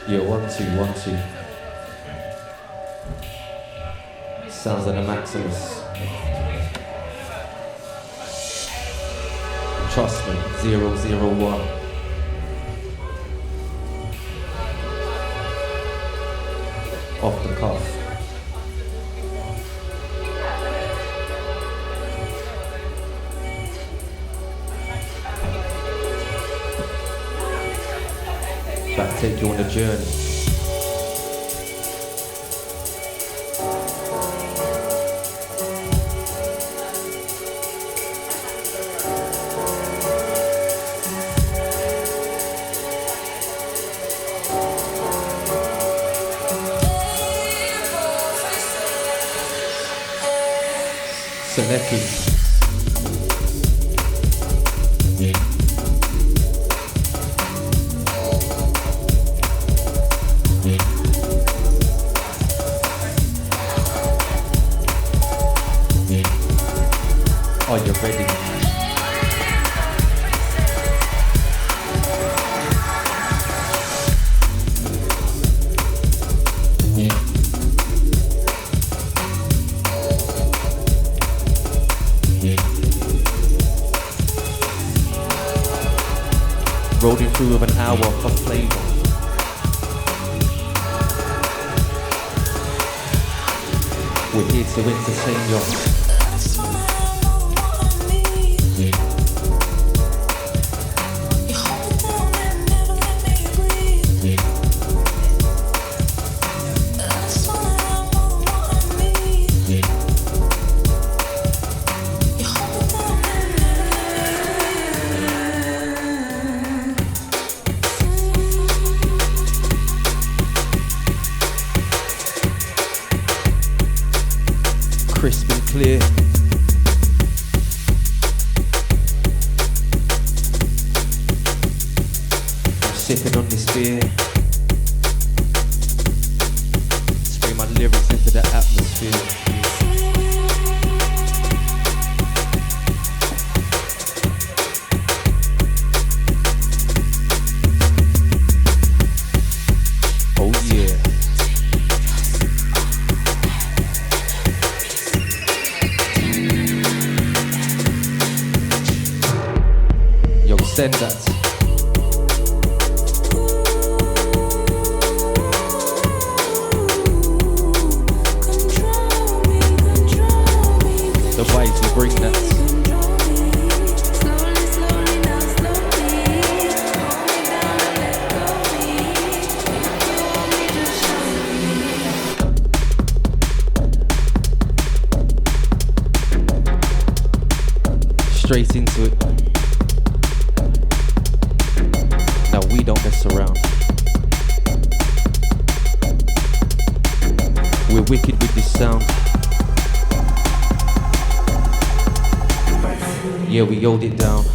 Yeah, 1 2 1 2. Sounds like a Maximus. Trust me, 001. Off the cuff. About to take you on a journey. Seneki. Are you ready? Rolling through with an hour of flavor. We're here to entertain you. Crisp and clear. I'm sipping on this beer. Spray my lyrics into the atmosphere. Oh yeah. Send that. The waves will bring that. Straight into it. We don't mess around. We're wicked with this sound. Yeah, we hold it down.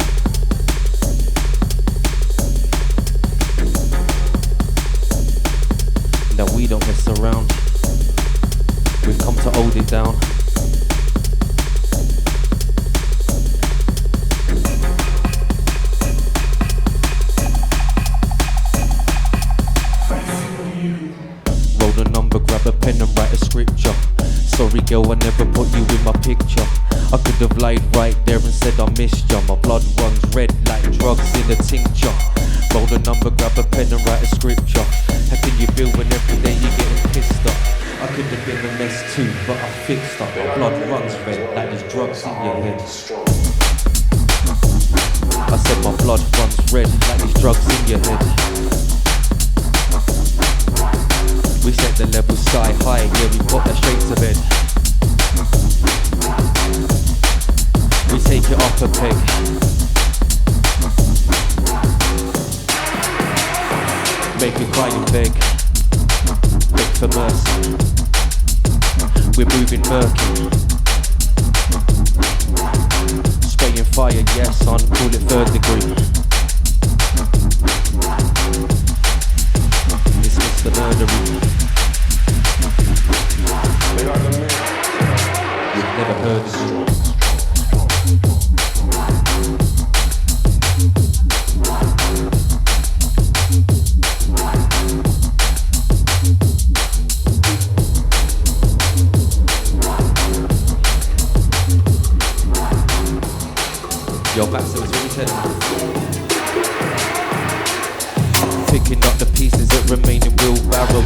Now we don't mess around. We've come to hold it down. Grab a pen and write a scripture. Sorry girl, I never put you in my picture. I could have lied right there and said I missed ya. My blood runs red like drugs in a tincture. Roll a number, grab a pen and write a scripture. How can you feel when every day you're getting pissed off? I could have been a mess too, but I fixed up. My blood runs red like there's drugs in your head. I said my blood runs red like there's drugs in your head. We set the level sky high, yeah, we put that straight to bed. We take it off a peg. Make you cry and beg. Beg for mercy. We're moving murky. Spraying fire, yes, son, call it 3rd degree. It's Mr. Murdery. You've never heard of me. Yo, Maximous, what you telling me? Picking up the pieces that remain in wheelbarrows.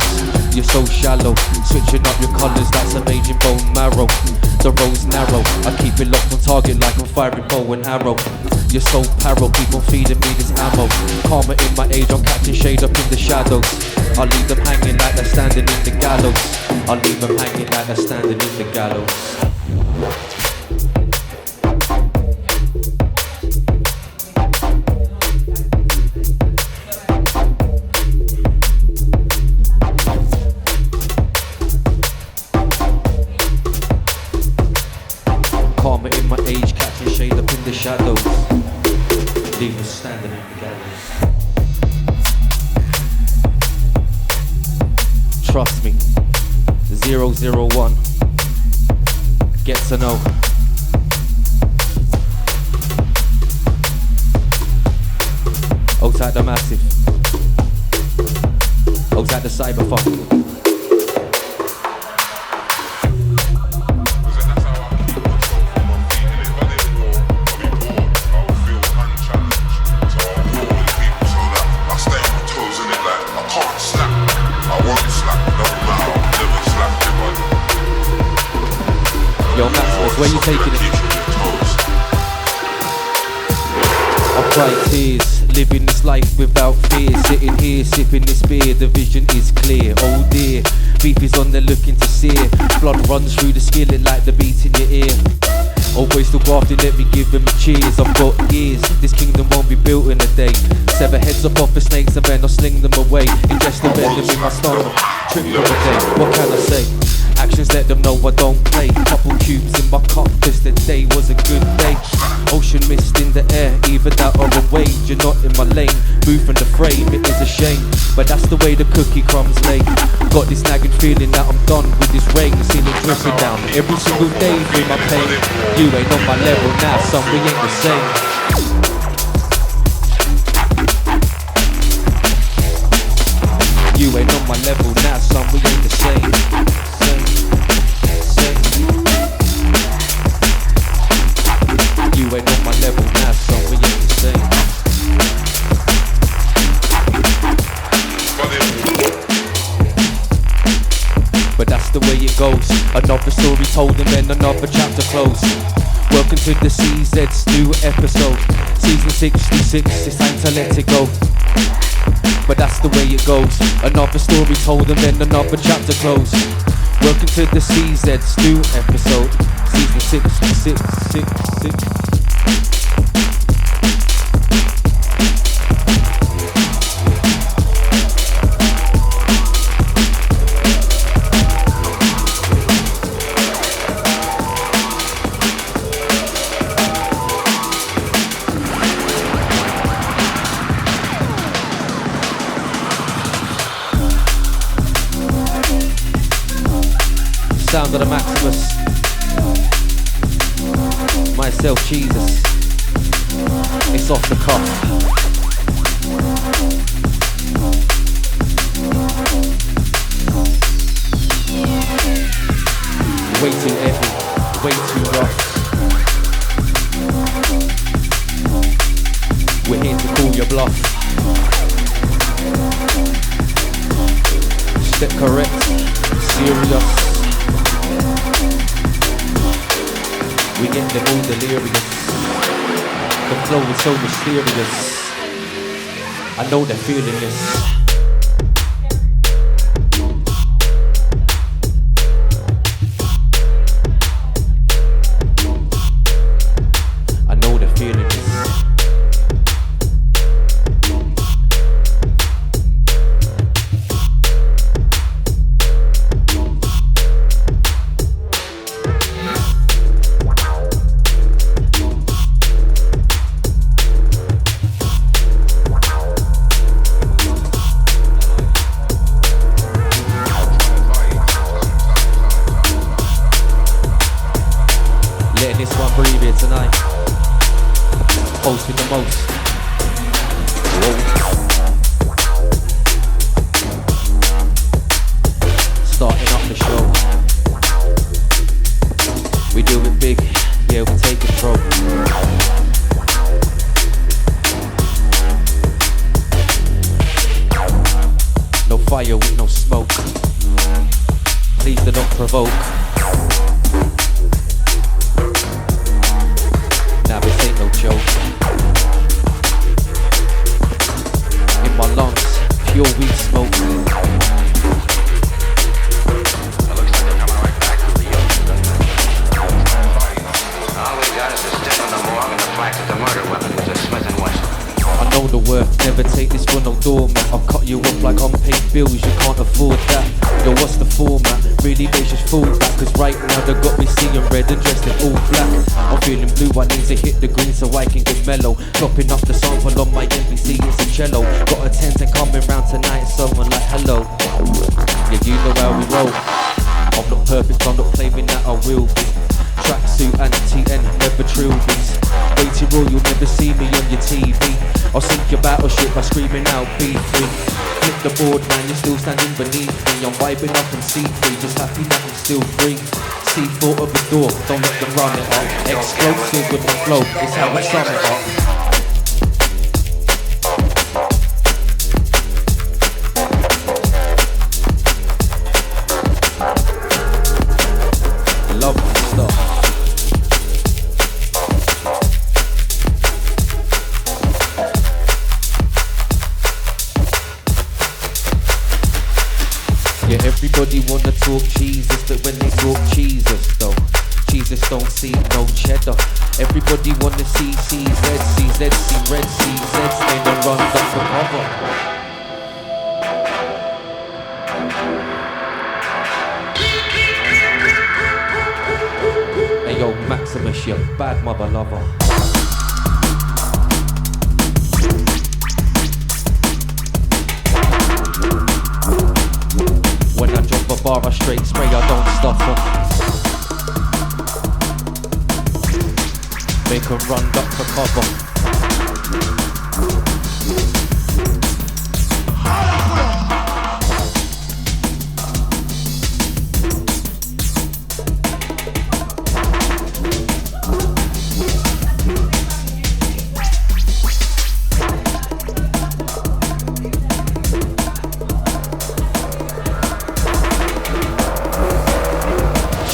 You're so shallow, switching up your colours, that's amazing bone marrow. The road's narrow, I keep it locked on target like I'm firing bow and arrow. You're so paro, keep on feeding me this ammo. Karma in my age, I'm catching shade up in the shadows. I'll leave them hanging like they're standing in the gallows. I'll leave them hanging like they're standing in the gallows. Karma in my age, catching shade up in the shadows. Leave them standing in the gallows. Trust me, 001, get to know. Outside the massive, outside the cyberpunk. Yo, Maximous, where you taking it? I cry tears, living this life without fear. Sitting here, sipping this beer, the vision is clear. Oh dear, beef is on there looking to sear. Blood runs through the skillet like the beat in your ear. Oh boy, still grafting, let me give him a cheers. I've got years, this kingdom won't be built in a day. Sever heads up off the snakes and then I'll sling them away. Ingest the venom in my stomach, trip for a day. What can I say? Actions let them know I don't play. Couple cubes in my cup cause the day was a good day. Ocean mist in the air, either that or a wave. You're not in my lane, move from the frame, it is a shame. But that's the way the cookie crumbs lay. Got this nagging feeling that I'm done with this rain. Seen it dripping down every single day through my pain. You ain't on my level now, son, we ain't the same. You ain't on my level now, son, we ain't the same. You ain't on my level now, son, we ain't the same. But that's the way it goes. Another story told and then another chapter closed. Welcome to the CZ's new episode. Season 66, it's time to let it go. But that's the way it goes. Another story told and then another chapter closed. Welcome to the CZ's new episode. Season 66. Sound of the Maximous. Myself, Cheezus. It's off the cuff. Way too heavy, way too rough. We're here to call your bluff. Step correct, serious. We get them all delirious. The flow is so mysterious. I know they're feeling this. I know they're feeling this. Letting this one breathe here tonight. Posting the most. Whoa. Starting up the show. We do it big, yeah, we take control. provoke. Now this ain't no joke. In my lungs, pure weed smoke. I know the worth, never take this for no doormat. I'll cut you up like unpaid bills, you can't afford that. Yo, what's the format? Really makes you fall back, cause right now they got me seeing red and dressed in all black. I'm feeling blue, I need to hit the green so I can get mellow. Chopping up the sample on my MPC, it's a cello. Got a 10 coming round tonight, someone like hello. Yeah, you know how we roll. I'm not perfect, I'm not claiming that I will be. Tracksuit and TN, never trilbies. Way too raw, you'll never see me on your TV. I'll sink your battleship by screaming out be free. Flip the board man, you're still standing beneath me. I'm vibing up and C3, just happy that I'm still free. C4 of the door, don't let them run it up. Explosive with the flow, it's how I sum it up. Everybody wanna talk Cheezus, but when they talk Cheezus though, Cheezus don't see no cheddar. Everybody wanna see CZ, CZ, see red CZ, they don't run up for cover. Hey yo, Maximus, you bad mother lover. When I drop a bar, I straight spray, I don't stutter. Make 'em run up for cover.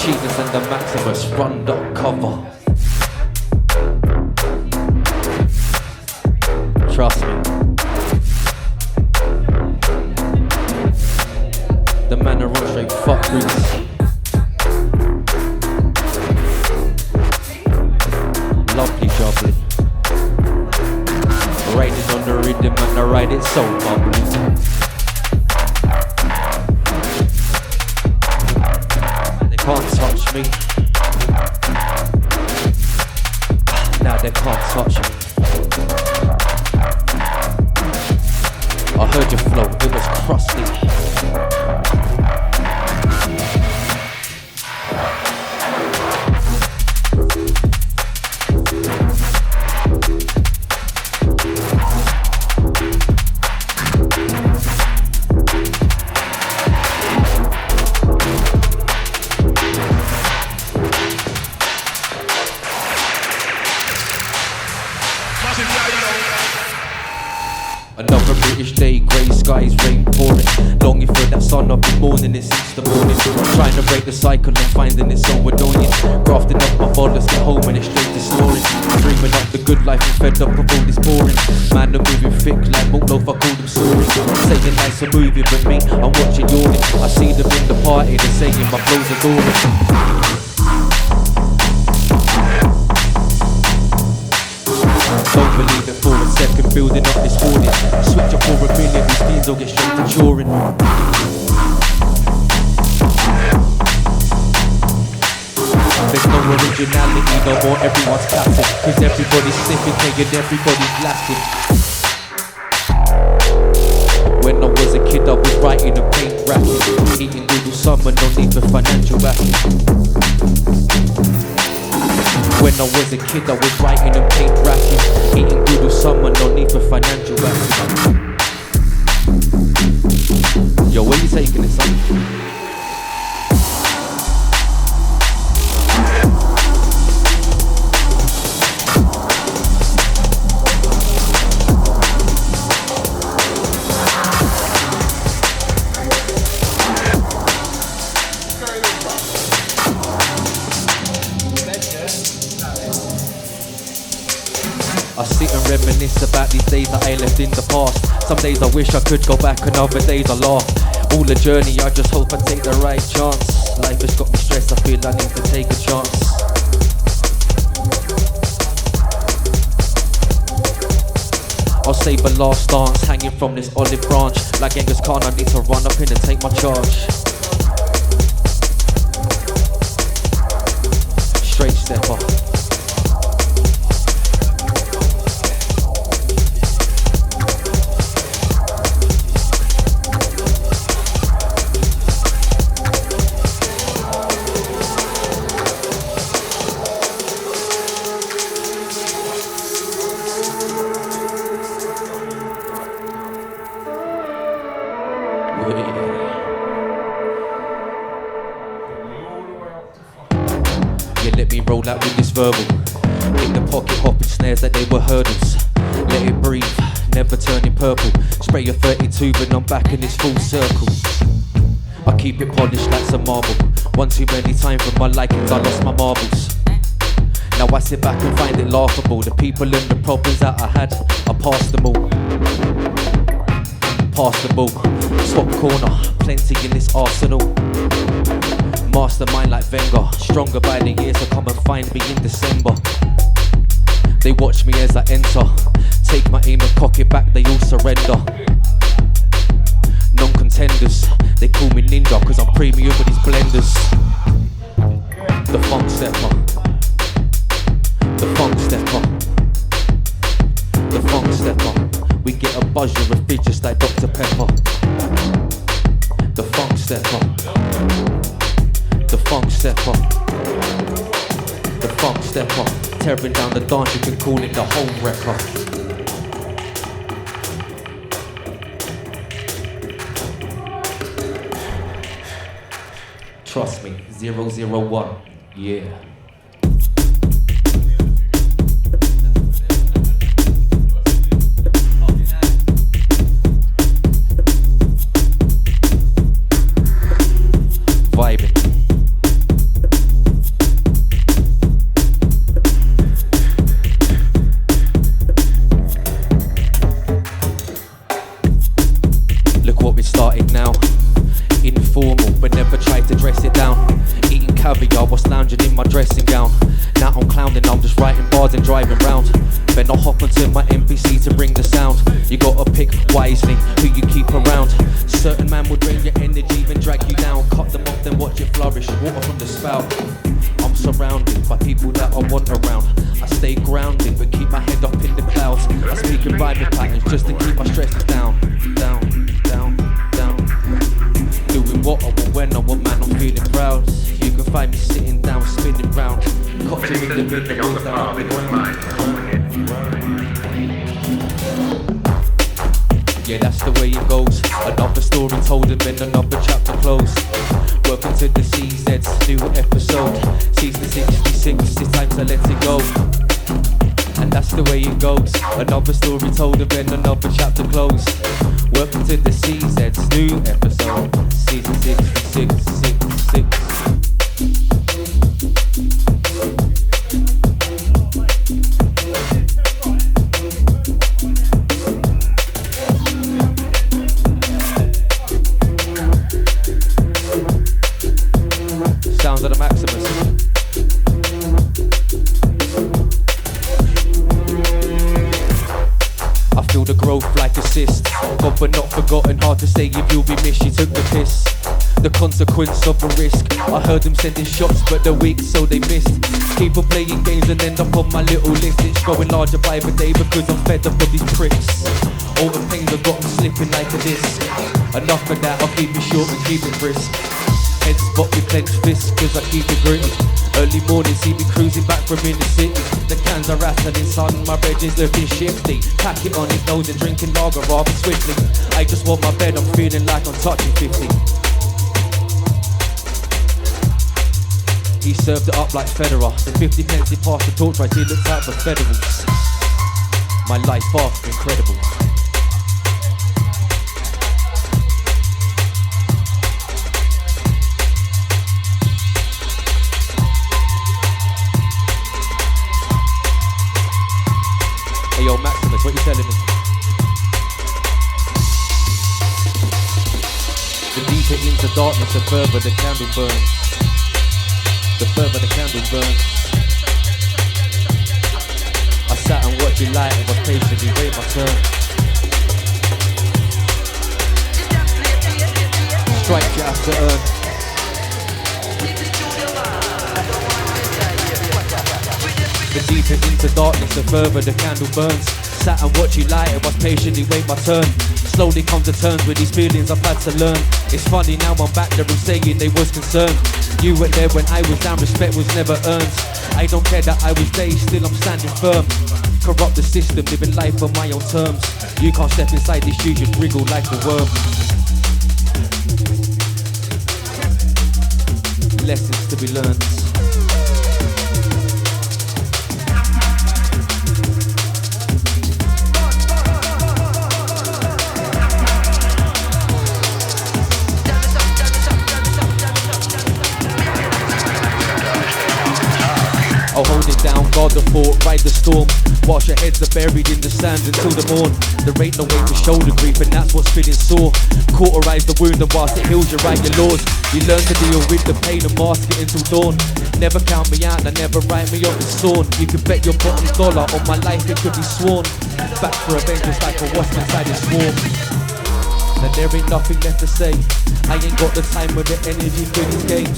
Cheezus and the Maximus run up cover. Trust me. The man are on straight fuckeries. Lovely jubbly. Riding on the rhythm and I ride it so bubbly. Can't touch me. Now they can't touch me. I heard your flow, it was crusty. Another British day, grey skies, rain pouring. Longing for that sun up in the morning, it's 6 in the morning. Trying to break the cycle and finding it so annoying. Grafting up my followers, get home and it's straight to snoring. Dreaming up the good life and fed up of all this boring. Man, I'm moving thick like Moylett, I call them soaring. Saying nice and moving, but me, I'm watching yawning. I see them in the party, they're saying my flows are adoring. Don't believe it for a second, building up this audience. Switch up for a minute, these fiends will get straight to touring. There's no originality, no more, everyone's classic. Cause everybody's sniffing, and everybody's blasting. When I was a kid, I was writing a paint racket. Eating Google summer, no need for financial backing. When I was a kid, I was writing and paint racket. Eating Google summer, no need for financial backing. Yo, where you taking it, son? sit and reminisce about these days that I left in the past. Some days I wish I could go back and other days I laugh. All the journey, I just hope I take the right chance. Life has got me stressed, I feel I need to take a chance. I'll save a last dance, hanging from this olive branch. Like Genghis Khan, I need to run up in and take my charge. Straight stepper. Roll out with this verbal. In the pocket hopping snares that they were hurdles. Let it breathe, never turning purple. Spray a 32 but I'm back in this full circle. I keep it polished like some marble. One too many times for my likings I lost my marbles. Now I sit back and find it laughable. The people and the problems that I had, I passed them all. Pass the ball, swap corner, plenty in this arsenal. Mastermind like Wenger, stronger by the years, so come and find me in December. They watch me as I enter, take my aim and cock it back, they all surrender. Non-contenders, they call me Ninja, cause I'm premium with these blenders. The funk stepper, the funk stepper, the funk stepper. We get a buzz, you're a fit just like Dr. Pepper. The funk stepper, the funk stepper, the funk stepper. Tearing down the dance, you can call it the home wrecker. Trust me, 001, yeah. Vibing. Look what we started now. Informal, but never tried to dress it down. Eating caviar whilst lounging in my dressing gown. Now I'm clowning, I'm just writing bars and driving round. Then I'll hop onto my MPC to bring the sound. You gotta pick wisely who you keep around. Certain man will drain your energy, even drag you down. Cut them off, then watch it flourish. Water from the spout. I'm surrounded by people that I want around. I stay grounded, but keep my head up in the clouds. I speak in rhyming patterns just to keep my stresses down. Down, down, down. Doing what I want when I want, man, I'm feeling proud. You can find me sitting down, spinning round. Cocktail in the middle, that I've been on. Yeah, that's the way it goes. Another story told and then another chapter closed. Welcome to the CZ's new episode. Season 66, it's time to let it go. And that's the way it goes. Another story told and then another chapter closed. Welcome to the CZ's new episode. Season 66. Sounds of the Maximus. I feel the growth like a cyst. God but not forgotten, hard to say if you'll be missed. You took the piss, the consequence of a risk. I heard them sending shots but they're weak so they missed. Keep on playing games and end up on my little list. It's growing larger by the day because I'm fed up of these pricks. All the pains have got me slipping like a disc. Enough of that, I'll keep it short and keep it brisk. Head spot with clenched fists cause I keep it gritty. Early morning see me cruising back from in the city. The cans are rattling, son, my bread is looking shifty. Pack it on his nose and drinking lager rather swiftly. I just want my bed, I'm feeling like I'm touching 50. He served it up like Federer. The 50 pence he passed the torch right, he looked out for federals. My life after incredible. Yo, Yo, Maximus, what you telling me? The deeper into darkness, the further the candle burns. The further the candle burns. I sat and watched you light and was patiently wait my turn. Stripes you have to earn. The deeper into darkness, the further the candle burns. Sat and watched you light and was patiently wait my turn. Slowly come to terms with these feelings I've had to learn. It's funny now I'm back there and saying they was concerned. You were there when I was down, respect was never earned. I don't care that I was dazed, still I'm standing firm. Corrupt the system, living life on my own terms. You can't step inside these shoes, just wriggle like a worm. Lessons to be learned. I'll hold it down, guard the fort, ride the storm. Whilst your heads are buried in the sand until the morn. There ain't no way to shoulder grief and that's what's feeling sore. Cauterize the wound and whilst it heals you write your laws. You learn to deal with the pain and mask it until dawn. Never count me out and never write me off the sworn. You can bet your bottom dollar on my life it could be sworn. Back for a vengeance like a wasp inside a swarm. Now there ain't nothing left to say. I ain't got the time or the energy for these games.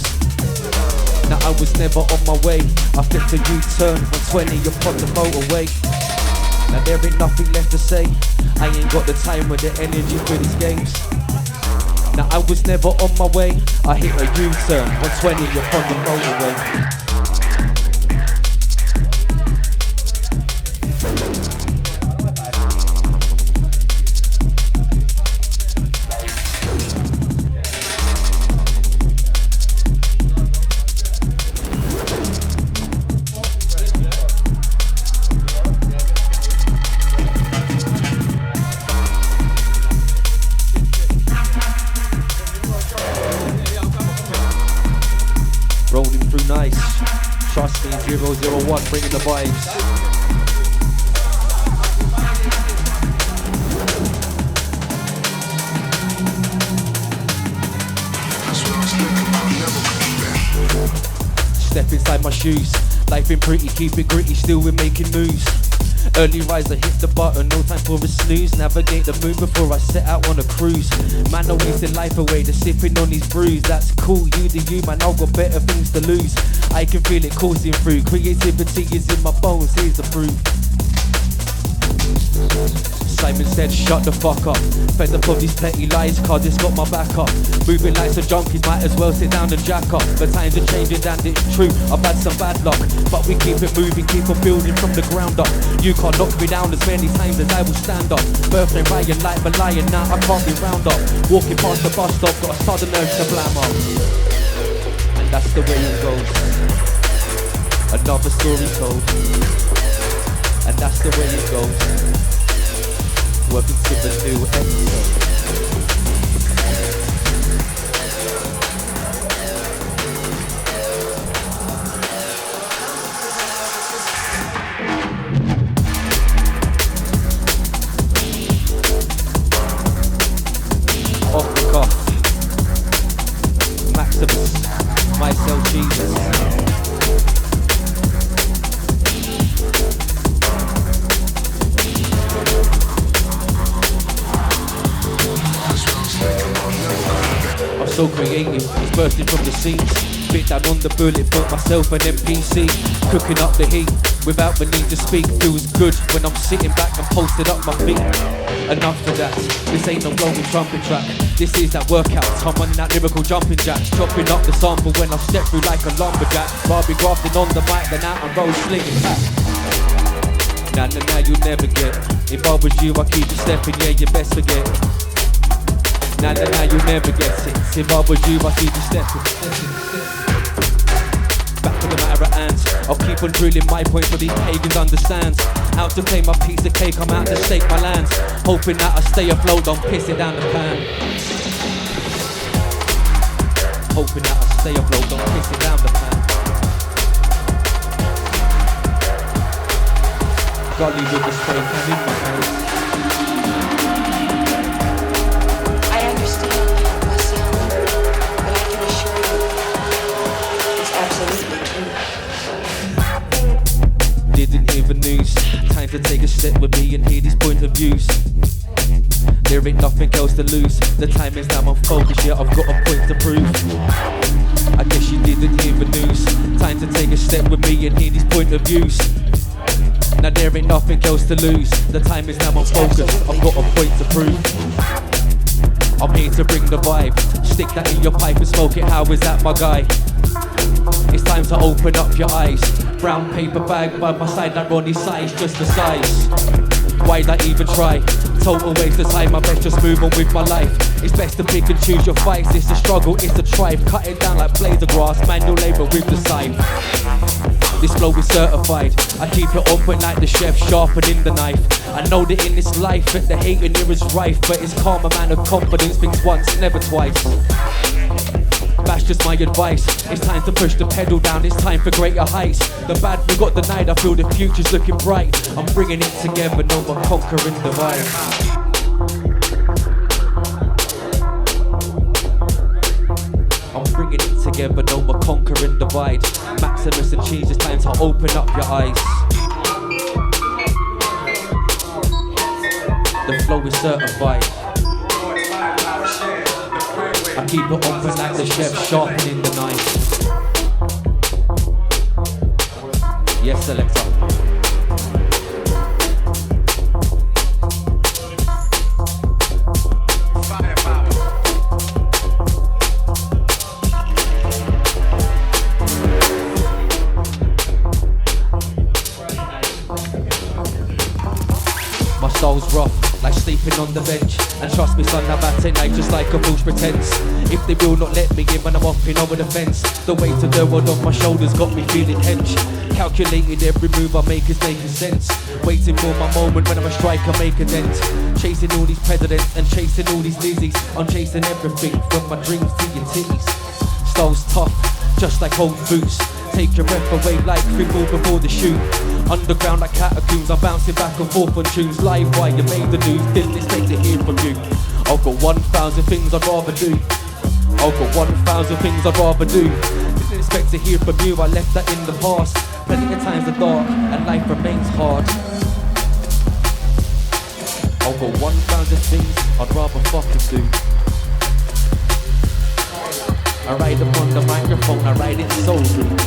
Now I was never on my way. I flipped a U-turn on 20 upon the motorway. Now there ain't nothing left to say. I ain't got the time or the energy for these games. Now I was never on my way. I hit a U-turn on 20 upon the motorway. Trust me, 001, bringing the vibes. Step inside my shoes, life been pretty, keep it gritty, still we're making moves. Early riser, hit the button, no time for a snooze. Navigate the moon before I set out on a cruise. Man, I'm wasting life away, just sipping on these brews. That's cool, you do you, man, I've got better things to lose. I can feel it coursing through, creativity is in my bones, here's the proof. Simon said shut the fuck up. Fed up of these petty lies, cause it's got my back up. Moving like some junkies, might as well sit down and jack up. The times are changing and it's true, I've had some bad luck. But we keep it moving, keep on building from the ground up. You can't knock me down as many times as I will stand up. Birthday Ryan like but lying now, I can't be round up. Walking past the bus stop, got a sudden urge to blam up. And that's the way it goes. Another story told. And that's the way it goes. Welcome to the new episode. Off the cuff. Maximous Cheezus. So creative, it's bursting from the seams. Bit down on the bullet, built myself an MPC. Cooking up the heat, without the need to speak. Feels good when I'm sitting back and posted up my feet. Enough of that, this ain't no rolling trumpet track. This is that workout, I'm on that lyrical jumping jacks. Chopping up the sample when I step through like a lumberjack. Barbie grafting on the mic, then out and roll slinging back. Nah, you'll never get. If I was you, I'd keep it stepping, yeah, you best forget. Nah, you'll never get it. If I was you, I'd keep you stepping. Back to the matter at hand. I'll keep on drilling my point so these pagans understand. Out to play my piece of cake, I'm out to stake my lands. Hoping that I stay afloat, don't piss it down the pan. Hoping that I stay afloat, don't piss it down the pan. gully with a spray can in my hand. I understand myself, but I can assure you it's absolutely true. Didn't hear the news. Time to take a step with me and hear these point of views. There ain't nothing else to lose. The time is now, I'm focused, yeah, I've got a point to prove. I guess you didn't hear the news. Time to take a step with me and hear these point of views. Now there ain't nothing else to lose. The time is now, I'm focused, I've got a point to prove. I'm here to bring the vibe. Stick that in your pipe and smoke it, how is that my guy? It's time to open up your eyes. Brown paper bag by my side, like Ronnie's size, just the size. Why'd I even try? Total waste of time, I best just move on with my life. It's best to pick and choose your fights. It's the struggle, it's the strife. Cut it down like blades of grass, manual labour with the scythe. This flow is certified. I keep it on point like the chef sharpening the knife. I know that in this life that the hating here is rife, but it's calm, a man of confidence, thinks once, never twice. That's just my advice. It's time to push the pedal down, it's time for greater heights. The bad we got denied, I feel the future's looking bright. I'm bringing it together, no more conquering the vibe. I'm bringing it together, no more conquering the divide. Maximous and Cheezus, time to open up your eyes. The flow is certified. I keep it open like the chef sharpening the knife. Yes, selector. My soul's rough, like sleeping on the bench. And trust me son, I've had tonight just like a fool's pretense. If they will not let me in when I'm hopping over the fence, the weight of the world on my shoulders got me feeling hench. Calculated every move I make is making sense. Waiting for my moment when I'm a striker, make a dent. Chasing all these presidents and chasing all these lizzies. I'm chasing everything from my dreams to your titties. Style's tough, just like old boots. Take your breath away like free fall before the shoot. Underground like catacombs, I'm bouncing back and forth on tunes. Live while you made the news, didn't expect to hear from you. I've got 1,000 things I'd rather do. I've got 1,000 things I'd rather do. Didn't expect to hear from you, I left that in the past. Plenty of times are dark and life remains hard. I've got 1,000 things I'd rather fucking do. I ride upon the microphone, I ride it so rude.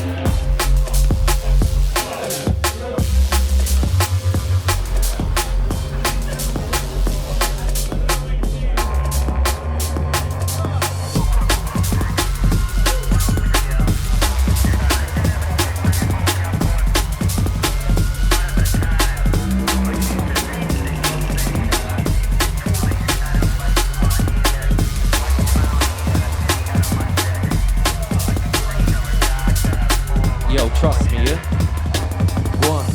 Yo, trust me, yeah? Go on.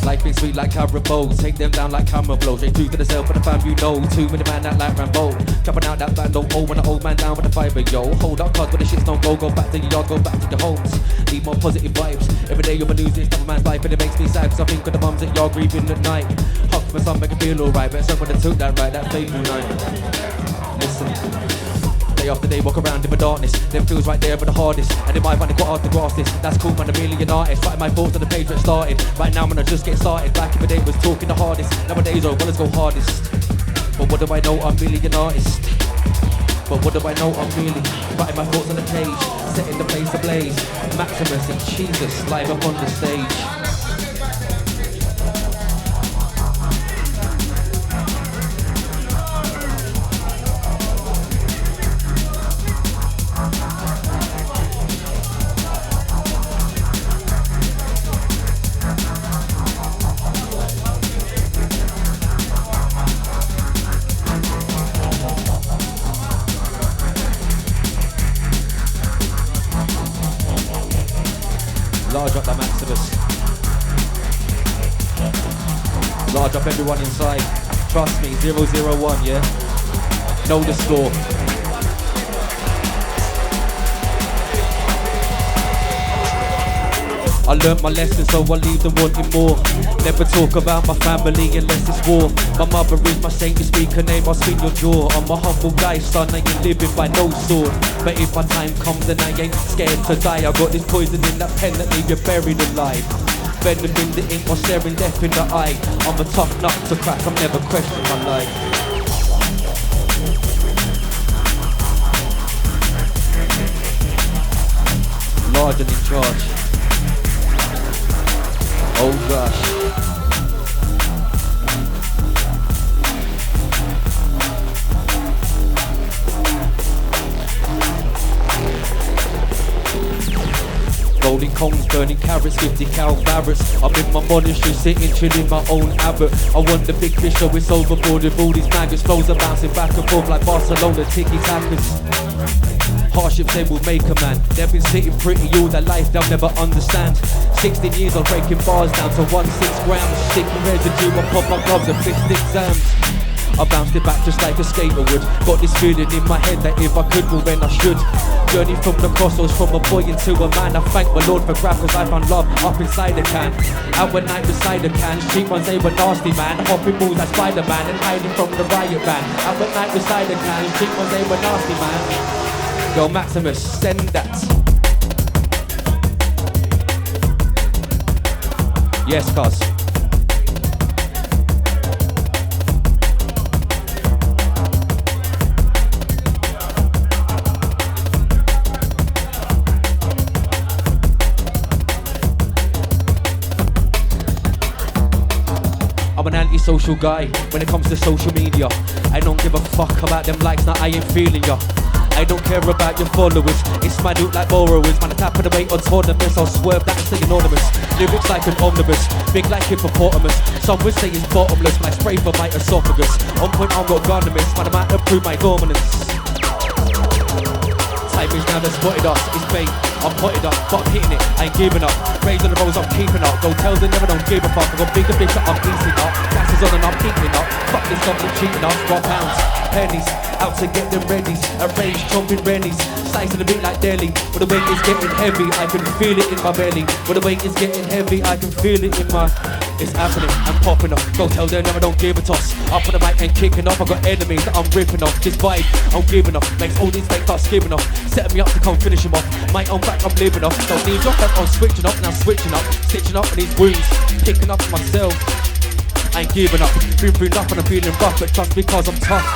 Life is sweet like Haribo, take them down like camera blow. Straight through to the cell for the fam you know. 2 minute man that like Rambo. Jumping out that band, oh, when the old man down with the fiber, yo. Hold up, cause when the shit's don't go back to your yard, go back to your homes. Need more positive vibes. Every day you're news, it's a man's life, and it makes me sad, cause I think of the mums that y'all grieving at night. Hug for some, make it feel alright, but someone that took that right, that fateful night. Listen. Day after day, walk around in the darkness. Then feels right there for the hardest. And it might find it quite hard to grasp this. That's cool, man, a million artists. Writing my thoughts on the page where it started. Right now, man, I just get started. Back in the day, was talking the hardest. Nowadays, oh, well, let's go hardest. But what do I know? I'm a million artist. But what do I know? I'm really writing my thoughts on the page, setting the place ablaze. Maximous and Cheezus live up on the stage. Large up the Maximus. Large up everyone inside. Trust me, 001, yeah? Know the score. I learnt my lesson, so I leave them wanting more. Never talk about my family unless it's war. My mother is my saint, you speak her name, I'll spin your jaw. I'm a humble guy, son, I ain't living by no sword. But if my time comes, then I ain't scared to die. I got this poison in that pen that leave you buried alive. Venom in the ink while staring death in the eye. I'm a tough nut to crack, I'm never questioning my life. Large and in charge. Oh gosh. Rolling cones, burning carrots, 50 cal barracks. I'm in my monastery, sitting, chilling my own abbot. I want the big fish, so it's overboard with all these maggots. Flows are bouncing back and forth like Barcelona, tiki-takas. Hardships, they will make a man. They've been sitting pretty all their life, they'll never understand. 16 years on breaking bars down to 1-6 grams. Sticky residue, I pop my gloves and fixed exams. I bounced it back just like a skater would. Got this feeling in my head that if I could, well then I should. Journey from the crossroads, from a boy into a man. I thank my Lord for grab, cause I found love up inside the can. Out one night beside the can, street ones they were nasty man. Hopping balls like Spider-Man and hiding from the riot van. Out one night beside the can, street ones they were nasty man. Yo, Maximus, send that. Yes, cuz. I'm an anti-social guy when it comes to social media. I don't give a fuck about them likes, now I ain't feeling ya. I don't care about your followers. It's my loot like borrowers. Man, I tap the weight on tournaments. I'll swerve that and stay anonymous. Lyrics like an omnibus, big like hippopotamus. Some would say it's bottomless, but I spray for my esophagus. On point, I'm not gonna miss, man, I might improve my dominance. Time is now, they spotted us, it's bait. I'm potted up, but I'm hitting it, I ain't giving up. Raising the rolls, I'm keeping up. Go tell them never, don't give a fuck. I got bigger fish that I'm eating up. Gas is on and I'm heating up. Fuck this government cheating us, raw pounds, pennies. Out to get them readies, arrange chomping rennies. Slicing a bit like deli, but the weight is getting heavy. I can feel it in my belly. But the weight is getting heavy, I can feel it in my... It's happening, I'm popping up. Go tell them never, don't give a toss. Up on the mic and kicking off. I got enemies that I'm ripping off. This vibe, I'm giving off. Makes all these fakes start skimming off. Setting me up to come finish them off. My own back, I'm living off. Don't need your back, I'm switching up. Now switching up, stitching up on these wounds. Picking up myself, I ain't giving up. Been through enough and I'm feeling rough. But just because I'm tough,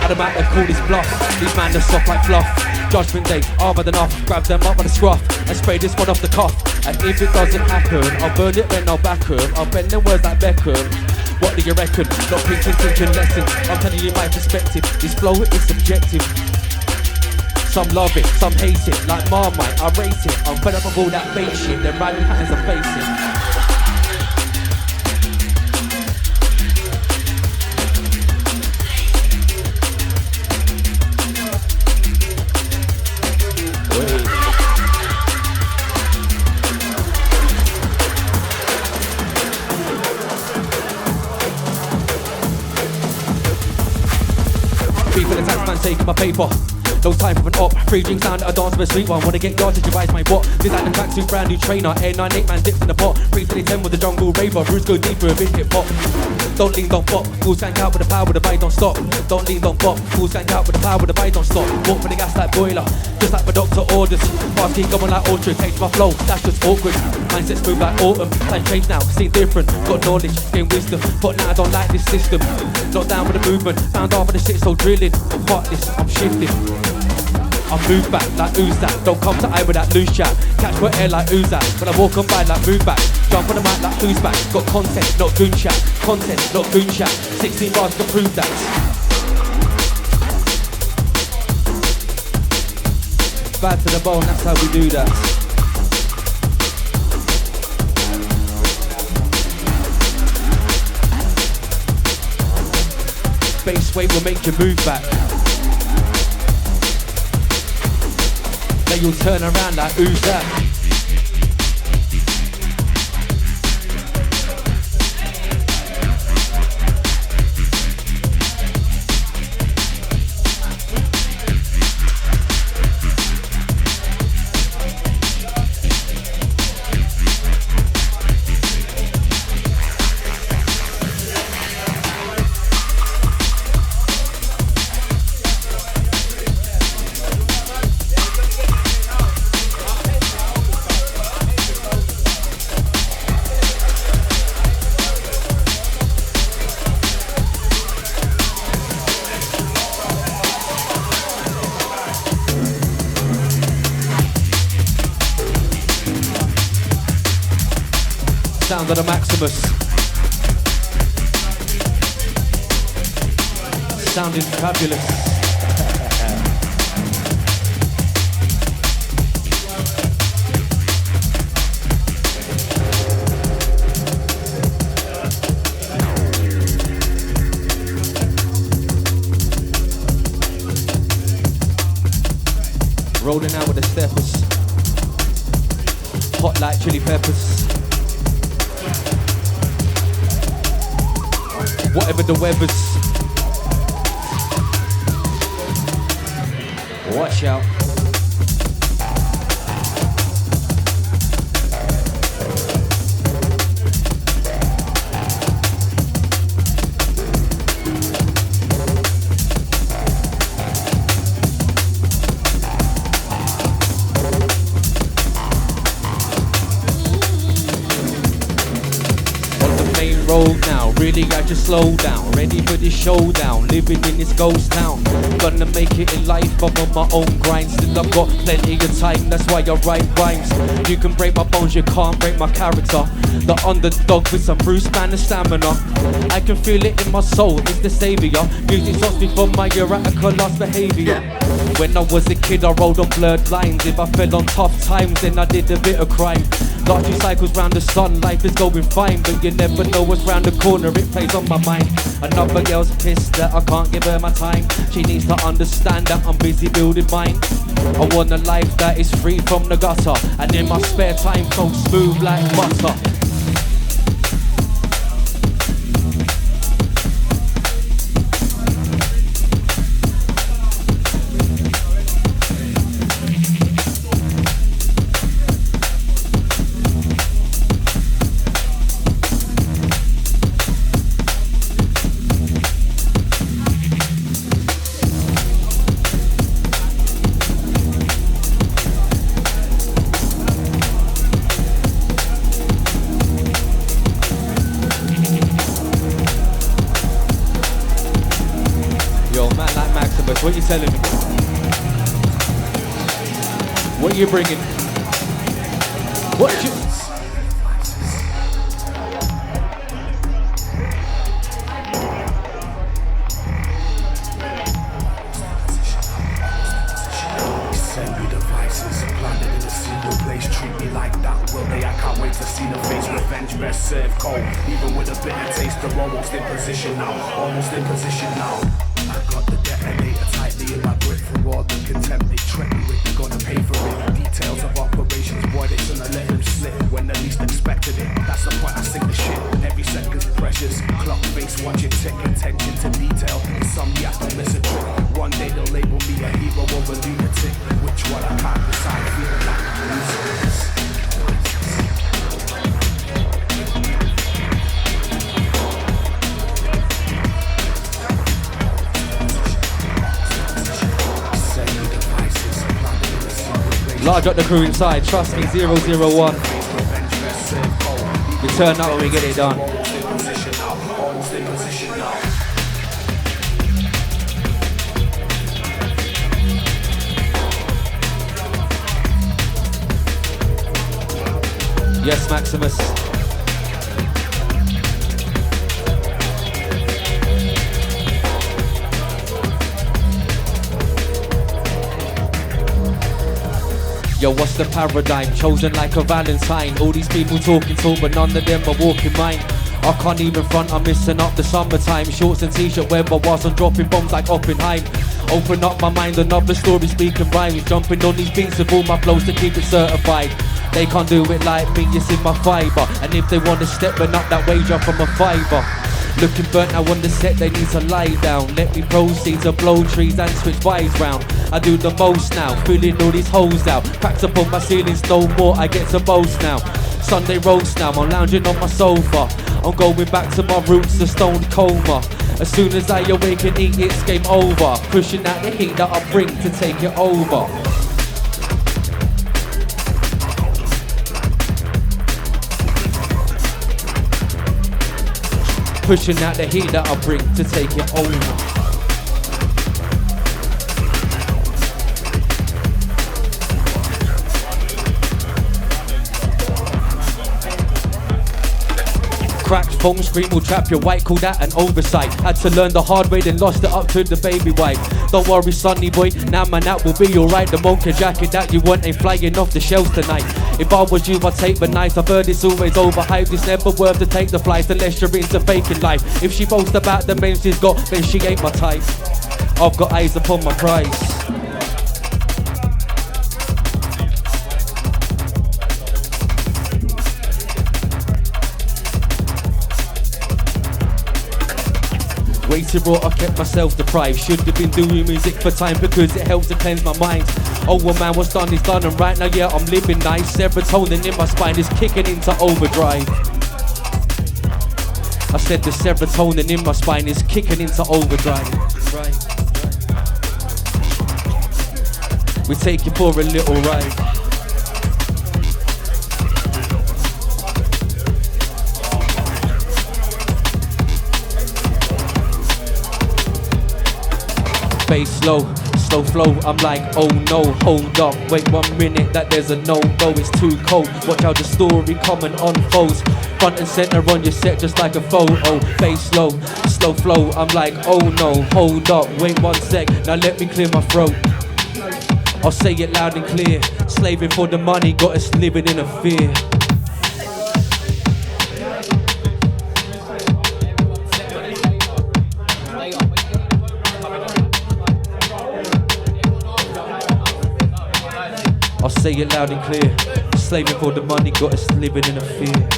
I don't matter, call this bluff. These man, they're soft like fluff. Judgment day, armor than off. Grab them up by the scruff and spray this one off the cuff. And if it doesn't happen, I'll burn it, then I'll back 'em. I'll bend them words like Beckham. What do you reckon? Not preaching, teaching lessons. I'm telling you my perspective. This flow is subjective. Some love it, some hate it. Like Marmite, I rate it. I'm fed up of all that bait shit. Them random patterns are facing. Taking my paper, no time for an op. 3 drinks down at a dance with a sweet one. Wanna get yard to devise my what? This like the tracksuit, brand new trainer. A98 man dipped in the pot. 310 with the jungle raver. Roots go deeper, a bit hip hop. Don't lean, don't pop. Fools stand out with the power, the bite don't stop. Don't lean, don't pop. Fools stand out with the power, the bite don't stop. Walk for the gas like boiler, just like my doctor orders. Fast keep going like ultra. Change my flow, that's just awkward. Mindset smooth like autumn. Time change now, seen different. Got knowledge, gain wisdom. But now I don't like this system. Not down with the movement. Found off of the shit so drilling. Fuck this, I'm shifting. I move back like who's that? Don't come to eye with that loose chat. Catch my air like who's that? When I walk on by like move back. Jump on the mic like who's back? Got content, not goon chat. Content, not goon chat. 16 bars to prove that. Bad to the bone, that's how we do that. Bass weight will make you move back. Then you'll turn around like who's that? Sounds of the Maximus. Sounding fabulous. Rolling out with the steppers. Hot like chili peppers. Whatever the weather's. Watch out. Road now, really I just slow down. Ready for this showdown, living in this ghost town. Gonna make it in life, I'm on my own grind. Still I've got plenty of time, that's why I write rhymes. You can break my bones, you can't break my character. The underdog with some Bruce Banner stamina. I can feel it in my soul, it's the saviour. Music stops me from my erratic lost behaviour. When I was a kid I rode on blurred lines. If I fell on tough times then I did a bit of crime. Life two cycles round the sun, life is going fine. But you never know what's round the corner, it plays on my mind. Another girl's pissed that I can't give her my time. She needs to understand that I'm busy building mine. I want a life that is free from the gutter, and in my spare time so smooth like butter. What you telling me? What you bringing? What you... Send me devices, planted in a single place. Treat me like that, will they? I can't wait to see the face. Revenge best served cold. Even with a bitter taste, they're almost in position now. Almost in position now. I got the detonator tightly in my grip. For all the contempt they trick me with, they're gonna pay for it. Details of operations, boy, they shouldn't let them slip when they least expected it. That's the point I sing the shit. Every second's precious. Clock face, watch it tick. Attention to detail. Some you have to miss a trick. One day they'll label me a hero or a lunatic. Which one I can't decide. Feeling like a loser. Large up the crew inside, trust me, 001. We turn up when we get it done. Yes, Maximus. Yo, what's the paradigm? Chosen like a Valentine. All these people talking talk, but none of them are walking mine. I can't even front, I'm missing up the summertime. Shorts and t-shirt weather whilst I'm dropping bombs like Oppenheim. Open up my mind, another story speaking rhymes. Jumping on these beats with all my flows to keep it certified. They can't do it like me, it's in my fibre. And if they want to step, then up that wage up from a fiver. Looking burnt out on the set, they need to lie down. Let me proceed to blow trees and switch vibes round. I do the most now, filling all these holes out. Cracks up on my ceilings, no more, I get to boast now. Sunday roast now, I'm lounging on my sofa. I'm going back to my roots, the stone coma. As soon as I awake and eat, it's game over. Pushing out the heat that I bring to take it over. Pushing out the heat that I bring to take it over. Cracked phone screen will trap your white, call that an oversight. Had to learn the hard way, then lost it up to the baby wife. Don't worry, sonny boy, now man, that will be alright. The mocha jacket that you want ain't flying off the shelves tonight. If I was you, I'd take the night. I've heard it's always overhyped. It's never worth to take the flights unless you're into faking life. If she boasts about the men she's got, then she ain't my type. I've got eyes upon my prize. Way too raw, I kept myself deprived. Should have been doing music for time because it helps to cleanse my mind. Oh well man, what's done is done, and right now yeah, I'm living nice. Serotonin in my spine is kicking into overdrive. I said the serotonin in my spine is kicking into overdrive. We take you for a little ride. Bass slow, slow flow, I'm like, oh no, hold up, wait 1 minute, that there's a no-go, it's too cold, watch how the story come and unfolds, front and center on your set just like a photo, bass slow, slow flow, I'm like, oh no, hold up, wait 1 sec, now let me clear my throat, I'll say it loud and clear, slaving for the money, got us living in a fear. I'll say it loud and clear, slaving for the money, got us living in a fear.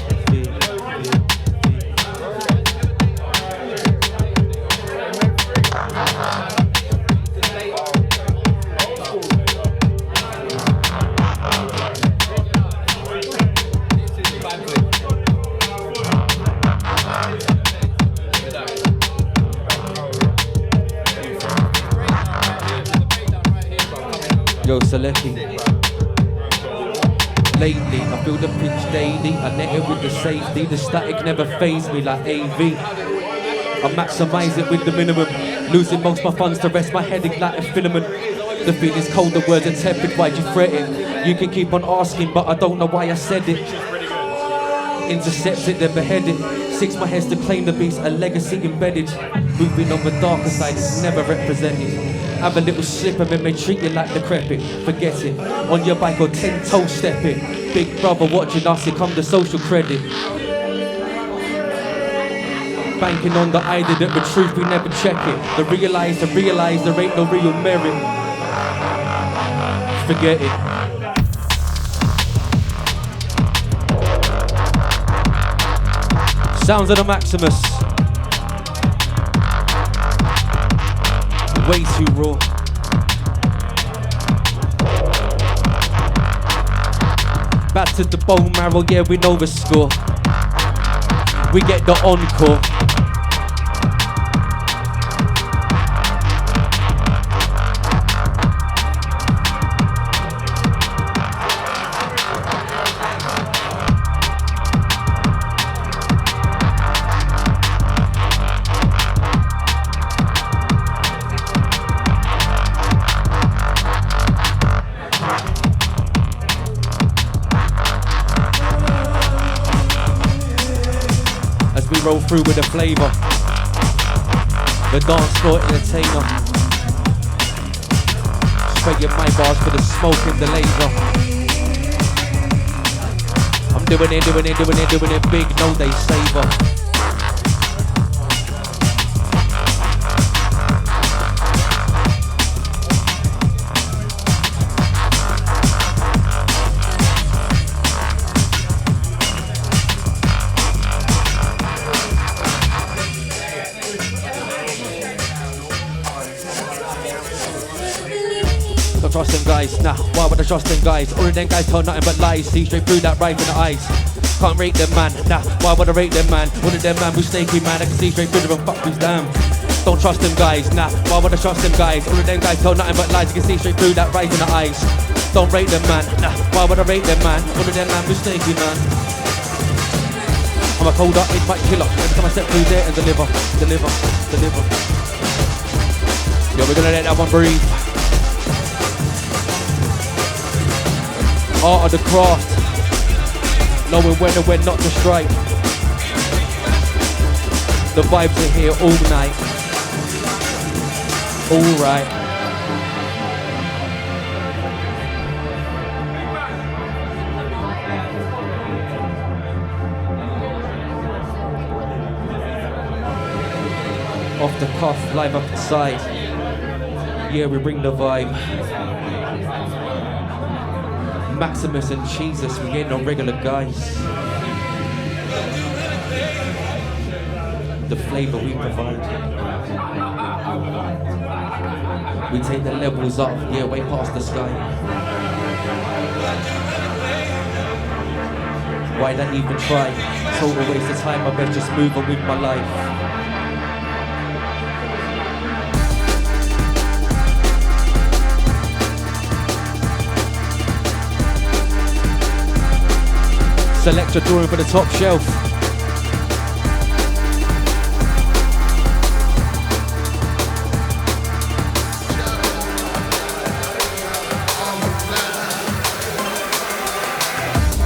Yo, Selecki. Lately, I feel the pitch daily. I net it with the safety. The static never phased me like AV. I maximise it with the minimum. Losing most my funds to rest my headache like a filament. The feeling's cold, the words are tepid. Why'd you fret it? You can keep on asking, but I don't know why I said it. Intercept it, then behead it. 6 my heads to claim the beast, a legacy embedded. Moving on the darker side, it's never represented. Have a little slip and then they treat you like decrepit. Forget it, on your bike or 10 toe step it. Big brother watching us, here come the social credit. Banking on the idea that the truth, we never check it. The realize there ain't no real merit. Forget it. Sounds of the Maximus. Way too raw. Back to the bone marrow, yeah, we know the score. We get the encore. Roll through with the flavour. The dance floor entertainer. Spraying my bars for the smoke and the laser. I'm doing it big, no they savor. Trust them guys, nah, why would I trust them guys? All of them guys tell nothing but lies, see straight through that right in the eyes. Can't rate them man, nah, why would I rate them man? All of them man who's snaky man, I can see straight through them and fuck who's damn. Don't trust them guys, nah, why would I trust them guys? All of them guys tell nothing but lies, you can see straight through that right in the eyes. Don't rate them man, nah, why would I rate them man? All of them man who's snaky man. I'm a cold heart, it's my killer, every time I step through there and deliver. Yo, we're gonna let that one breathe. Art of the craft, knowing when and when not to strike. The vibes are here all night. Alright. Off the cuff, live up inside. Yeah, we bring the vibe. Maximous and Cheezus, we ain't no regular guys. The flavor we provide. We take the levels up, yeah, way past the sky. Why not even try? Total waste of time, I better just move on with my life. Select your drawing for the top shelf.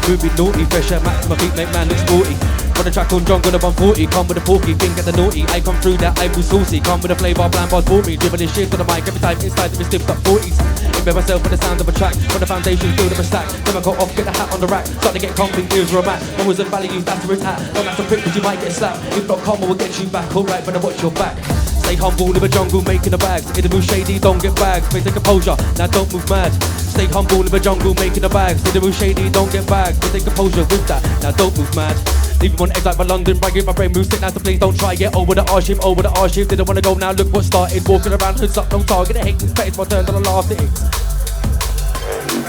Moving naughty, fresh air max, my feet make man look sporty. On the track on John, gonna bump 40. Come with a porky, think at the naughty. I come through that, I move saucy. Come with a flavour, bland bars for me. Dribbling shit on the mic every time inside to be stiffed up 40s. Embed myself with the sound of a track. From the foundation, build up a stack. Then I go off, get the hat on the rack. Start to get comfy, ears are a mat. One was a value, that's where it's at. Don't have to prick, cause you might get slapped. If not, come, we'll get you back. Alright, but I watch your back. Stay humble, live a jungle, making the bags. In the move shady, don't get bags. Maintain composure, now don't move mad. Stay humble, live a jungle, making the bags. In the move shady, don't get bags. Maintain composure with that, now don't move mad. Leave him on eggs like my London, bragging my brain moves, sit down to please don't try, get over the R-shift, over the R-shift. Didn't wanna go now, look what started. Walking around, hoods up, no target, the hate is face, my turn, and I laughed at it.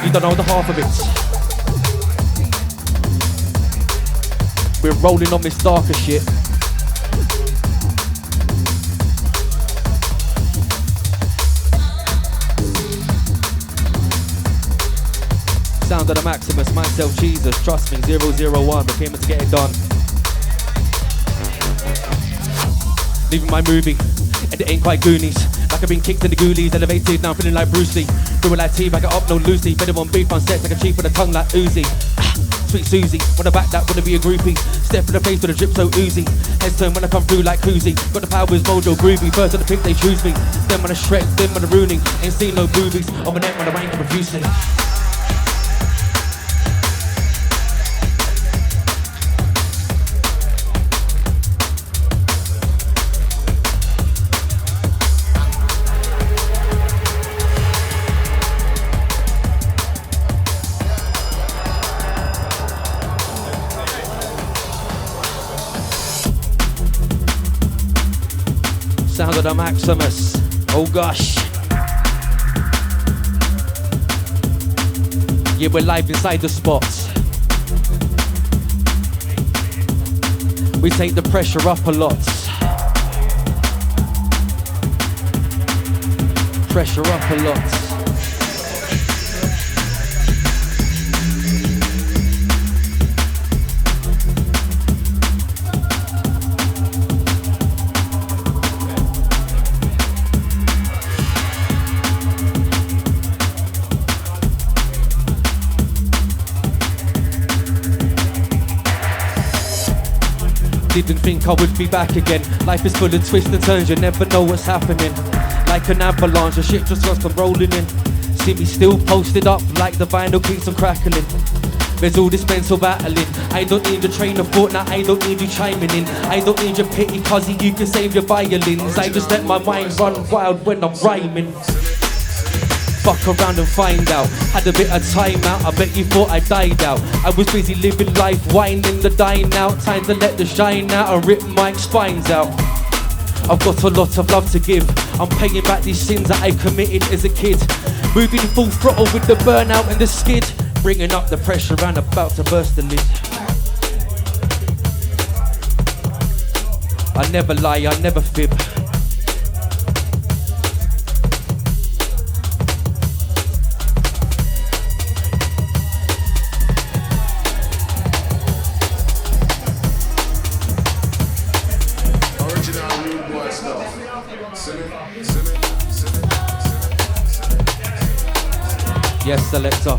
You don't know the half of it. We're rolling on this darker shit. Sound of the Maximus, myself Cheezus, trust me, 001, we came to get it done. Leaving my movie, and it ain't quite Goonies. Like I've been kicked in the ghoulies, elevated, now I'm feeling like Bruce Lee. Doing like tea, back it up, no loosely. Better on beef on set, like a cheap with a tongue like Uzi. Sweet Susie, wanna back that, wanna be a groupie. Step in the face with a drip so oozy. Heads turn when I come through like Koozie. Got the powers, mojo groovy. First on the pick, they choose me. Then when I Shrek, then when I Rooney. Ain't seen no boobies. On my neck when I rank profusely. Sound of the Maximus. Oh gosh. Yeah, we're live inside the spot. We take the pressure up a lot. Pressure up a lot. Didn't think I would be back again. Life is full of twists and turns, you never know what's happening. Like an avalanche, the shit just keeps on rolling in. See me still posted up like the vinyl keeps on crackling. There's all this mental battling. I don't need your train of thought, now I don't need you chiming in. I don't need your pity, cause you can save your violins. I just let my mind run wild when I'm rhyming. Fuck around and find out. Had a bit of time out, I bet you thought I died out. I was busy living life, winding the dine out. Time to let the shine out and rip my spines out. I've got a lot of love to give. I'm paying back these sins that I committed as a kid. Moving full throttle with the burnout and the skid. Bringing up the pressure and about to burst the lid. I never lie, I never fib. Yes, selector.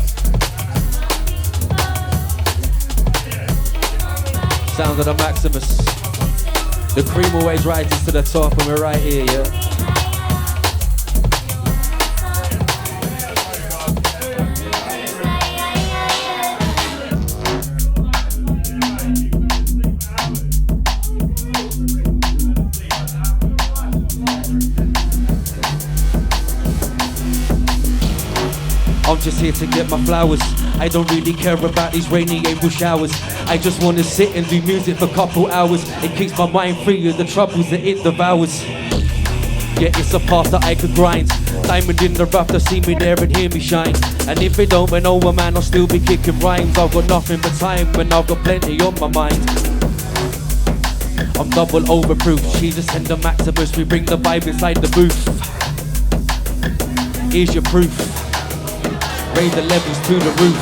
Sound of the Maximus. The cream always rises to the top and we're right here, yeah? I'm just here to get my flowers. I don't really care about these rainy April showers. I just wanna sit and do music for a couple hours. It keeps my mind free of the troubles that it devours. Yeah, it's a path that I could grind. Diamond in the rough to see me there and hear me shine. And if it don't win over, man, I'll still be kicking rhymes. I've got nothing but time and I've got plenty on my mind. I'm double overproof. Cheezus and the Maximus, we bring the vibe inside the booth. Here's your proof. Raise the levels to the roof.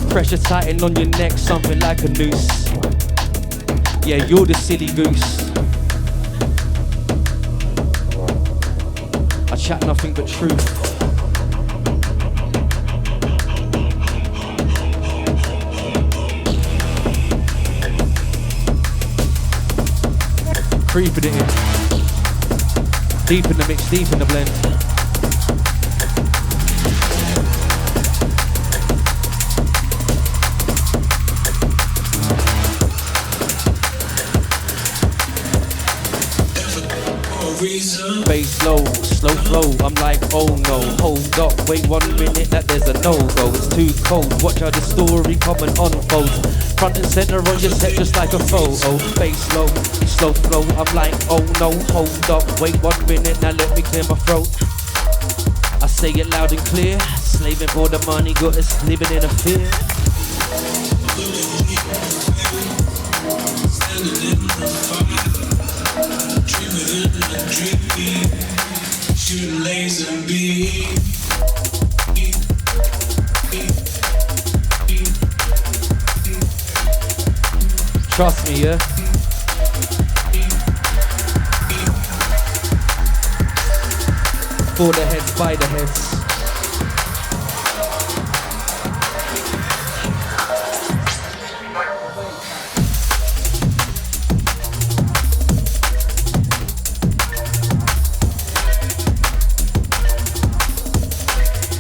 Pressure tighten on your neck, something like a noose. Yeah, you're the silly goose. I chat nothing but truth. Creeping it in. Deep in the mix, deep in the blend. Bass low, slow flow, I'm like, oh no, hold up, wait 1 minute, that there's a no-go. It's too cold, watch how the story come and unfold. Front and center on your set just like a photo. Bass low, slow flow, I'm like, oh no, hold up, wait 1 minute, now let me clear my throat. I say it loud and clear, slaving for the money, got us living in a fear. Shooting laser beam. Trust me, yeah. For the heads, by the heads.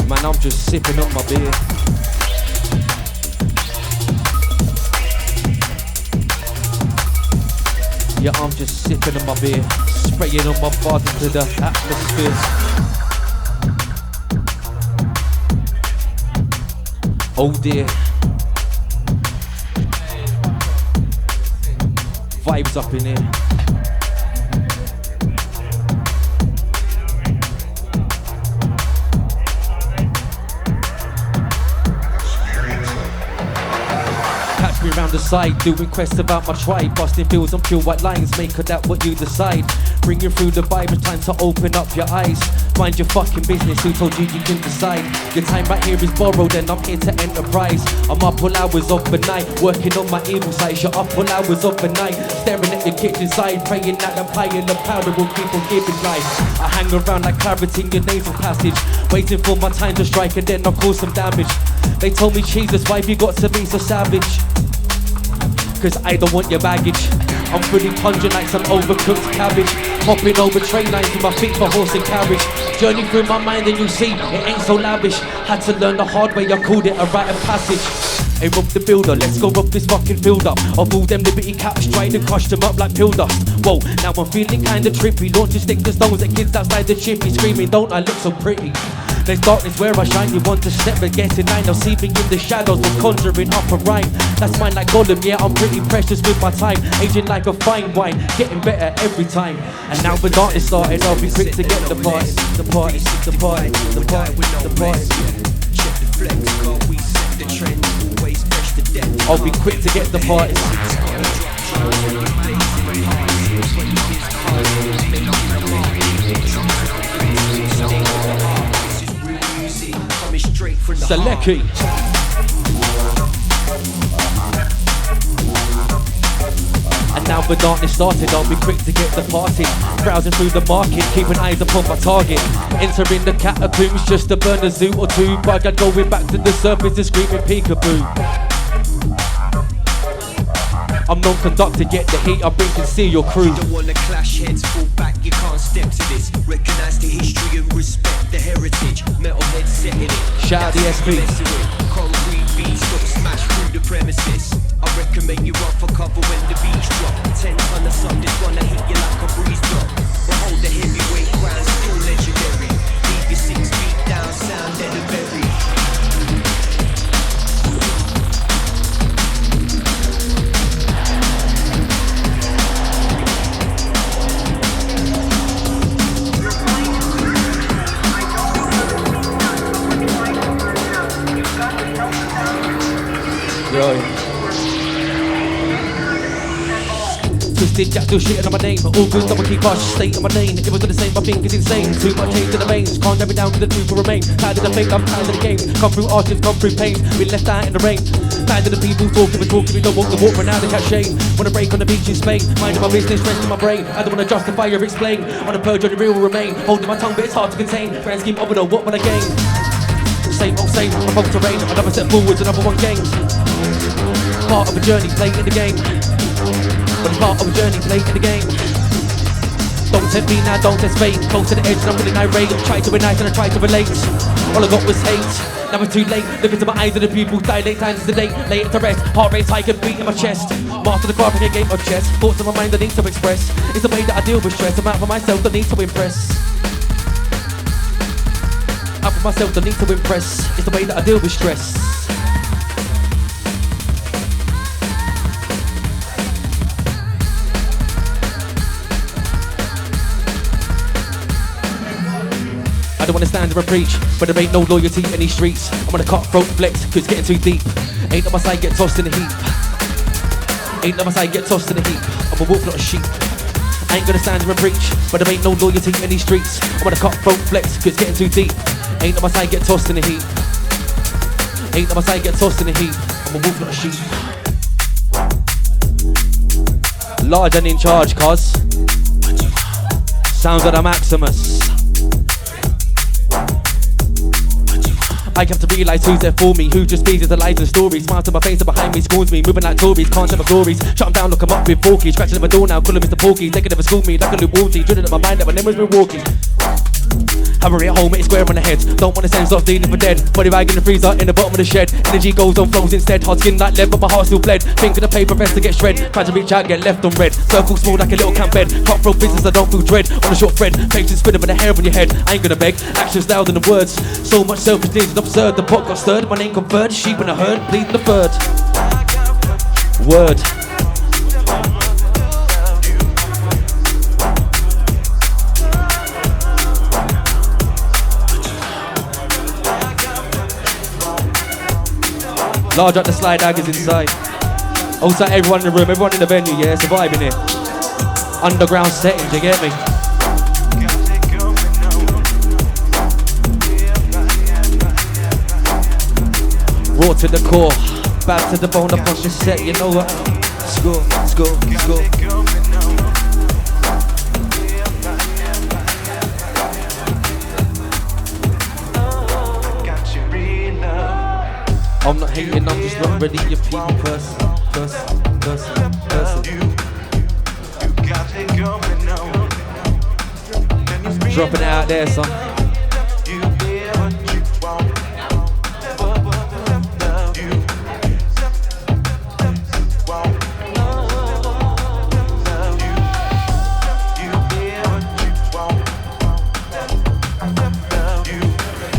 Man, I'm just sipping on my beer. Yeah, I'm just sipping on my beer, spraying on my body to the atmosphere. Oh dear. Vibes up in here. Round the side, doing quests about my tribe, busting fields on pure white lines, make of that what you decide. Bringing through the vibe, it's time to open up your eyes. Mind your fucking business, who told you you can decide? Your time right here is borrowed and I'm here to enterprise. I'm up all hours of the night, working on my evil side. You're up all hours of the night, staring at your kitchen side, praying that that pile of powder will keep on giving life. I hang around like clarity in your nasal passage, waiting for my time to strike and then I'll cause some damage. They told me, Jesus, why have you got to be so savage? Cause I don't want your baggage. I'm fully pungent like some overcooked cabbage. Hopping over train lines with my feet for horse and carriage. Journey through my mind and you see, it ain't so lavish. Had to learn the hard way, I called it a rite of passage. Hey, rob the builder, let's go rob this fucking field up. Of all them liberty caps, tried to crush them up like pill dust. Whoa, now I'm feeling kinda trippy. Launching sticks and stones at kids outside the chippy, screaming, don't I look so pretty? There's darkness where I shine, you want to step but get in line. Now seeping in the shadows and conjuring up a rhyme. That's mine like Gollum, yeah, I'm pretty precious with my time. Aging like a fine wine, getting better every time. And now the darkness started, I'll be quick to get the party. The party, the party, the party, the party. Check the flex, God, we set the trend. Always fresh to death. I'll be quick to get the party. Selecki. And now the darkness started, I'll be quick to get the party. Browsing through the market, keeping eyes upon my target. Entering the catacombs just to burn a zoo or two. But I'm going back to the surface and screaming peekaboo. I'm non-conductor, yet the heat I bring can seal your crew. You don't wanna clash heads, fall back, you can't step to this. Recognize the history and respect the heritage. Metalhead setting it. Shout out the SP. Concrete beats, got smash through the premises. I recommend you run for cover when the beats drop. 10 ton of something's gonna hit you like a breeze drop. But hold the heavyweight ground, still legendary. Leave your 6 feet down, sound dead and buried. Twisted jack do shit on my name. All good, double keep harsh state on my name. It was the same, I think it's insane. Too much hate to the mains. Can't let me down, cause the truth will remain. Tired of the fake, I'm tired of the game. Come through hardships, come through pain. Been left out in the rain. Tired of the people talking, we don't walk the walk, but now they catch shame. Wanna break on the beach in Spain. Minding my business, resting my brain. I don't wanna justify or explain. On a purge, on the real will remain. Holding my tongue, but it's hard to contain. Grand scheme of it all, what would I gain? Same old same, I'm home to rain. Another step forwards, another one gain. Part of a journey, play in the game. But it's part of a journey, play in the game. Don't tempt me now, don't test fate. Close to the edge and I'm feeling irate. Try to be nice and I try to relate. All I got was hate. Now it's too late. Look into my eyes and the pupils dilate. Time is the date, lay it to rest. Heart rate's high and beat in my chest. Master the craft in a game of chess. Thoughts in my mind I need to express. It's the way that I deal with stress. I'm out for myself, don't need to impress. Out for myself, don't need to impress. It's the way that I deal with stress. I don't wanna stand there and preach, but there ain't no loyalty in these streets. I'm on a cutthroat flex, cause it's getting too deep. Ain't on my side, get tossed in the heap. Ain't on my side, get tossed in the heap. I'm a wolf, not a sheep. I ain't gonna stand there and preach, but there ain't no loyalty in these streets. I'm on a cutthroat flex, cause it's getting too deep. Ain't on my side, get tossed in the heap. Ain't on my side, get tossed in the heap. I'm a wolf, not a sheep. Large and in charge, cuz. Sounds like a Maximus. I have to realise who's there for me, who just pleases the lies and stories. Smiles to my face and behind me scorns me, moving like Tories, can't share my glories. Shut them down, look them up with Porky, scratching at my door now, calling Mr. Porky. They can never school me like a little Walty, drilling at my mind that my name was Milwaukee. Hammer it home, it's square on the head. Don't wanna send off dealing for dead. Body bag in the freezer, in the bottom of the shed. Energy goes on flows instead. Hard skin like lead, but my heart still bled. Think of the paper rest to get shred. Try to reach out, get left on red. Circle small like a little camp bed. Cutthroat business, I don't feel dread. On a short thread, patience spinning with the hair on your head. I ain't gonna beg, actions louder than the words. So much selfishness and absurd. The pot got stirred, my name conferred. Sheep in a herd, bleeding the third. Word. Large up the slide daggers inside. Also everyone in the room, everyone in the venue, yeah, surviving it. Underground settings, you get me? Raw to the core, back to the bone up on the set, you know what? Score, score, score. I'm not hating, I'm just not ready. Your people person. Dropping it out there, son.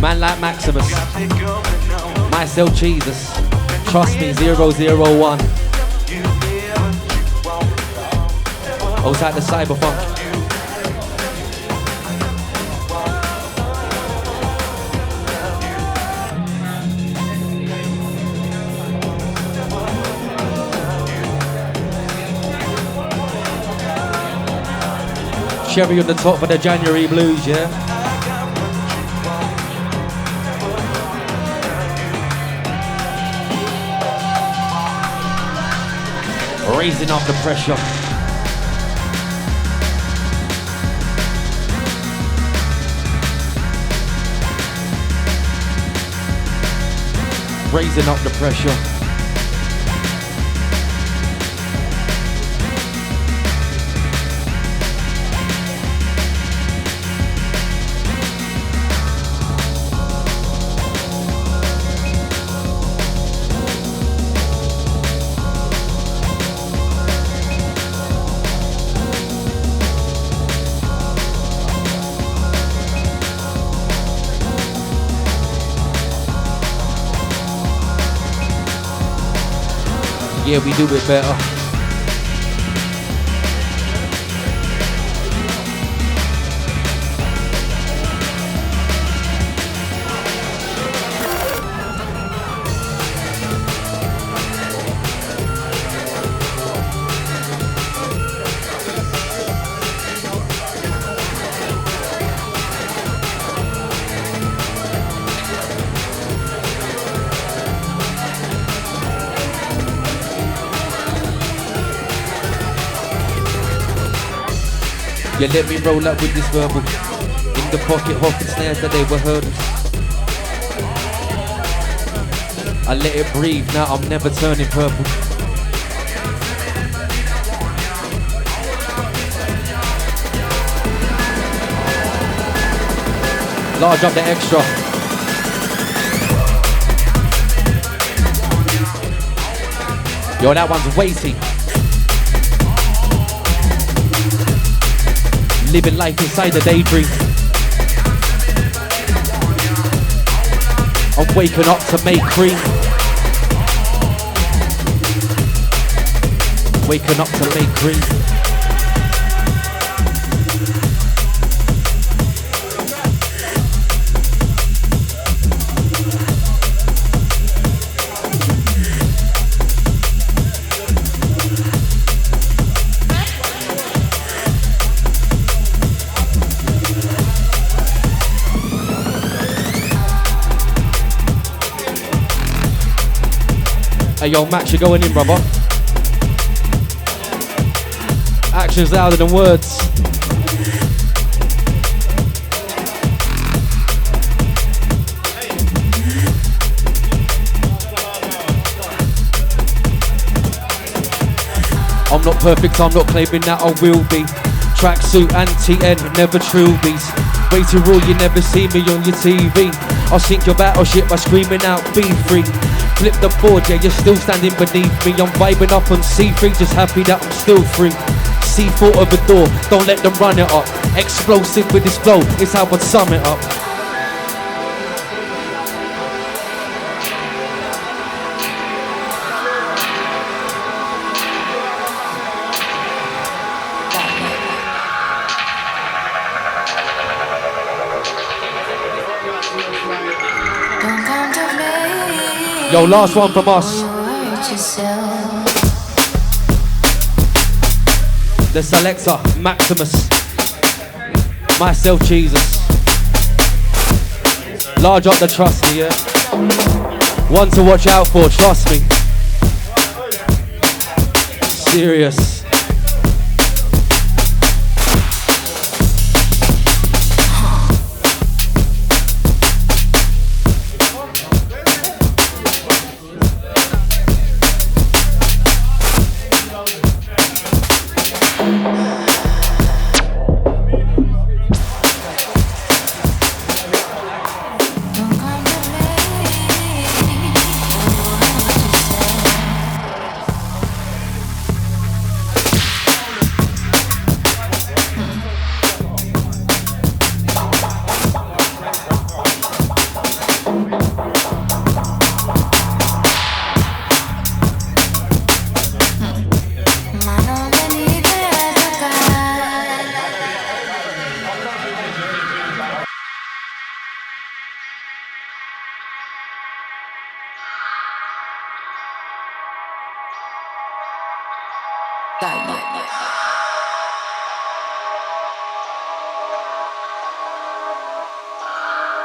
Man like Maximus. Myself Cheezus. Trust me, 001. Outside the cyberpunk. Cherry on the top for the January blues, yeah? Raising up the pressure. Raising up the pressure. Yeah, we do it better. Yeah, let me roll up with this verbal. In the pocket, hopping snares that they were hurdles. I let it breathe, now I'm never turning purple. Large up the extra. Yo, that one's weighty. Living life inside a daydream. I'm waking up to make cream. Waking up to make cream. Hey yo, Max, you're going in, brother. Action's louder than words. I'm not perfect, I'm not claiming that I will be. Tracksuit and TN, never trilbies. Way too raw, you never see me on your TV. I'll sink your battleship by screaming out, be free. Flip the board, yeah, you're still standing beneath me. I'm vibing up on C3, just happy that I'm still free. C4 of a door, don't let them run it up. Explosive with this flow, it's how I'd sum it up. Yo, last one from us. The selector, Maximus. Myself, Cheezus. Large up the trusty, yeah. One to watch out for, trust me. Serious.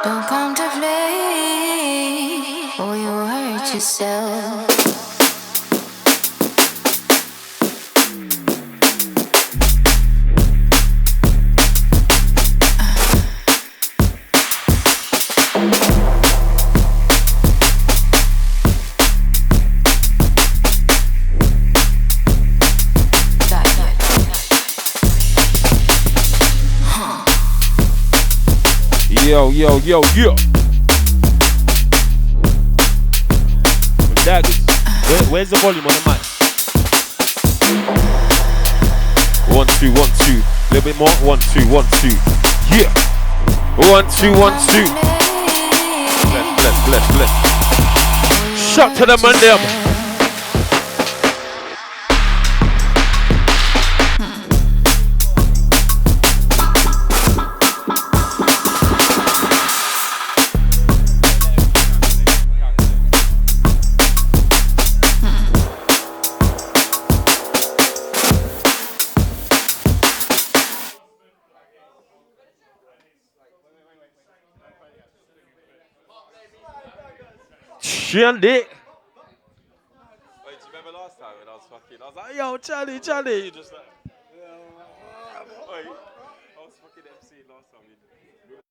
Don't contemplate, or you'll hurt yourself. Yo. Where's the volume on the mic? 1 2 1 2. A little bit more. 1 2 1 2. Yeah. 1 2 1 2. Bless. Shut to the man them. Trendy. Wait, do you remember last time when I was like, yo, Charlie, you just like, wait, I was fucking MC last time.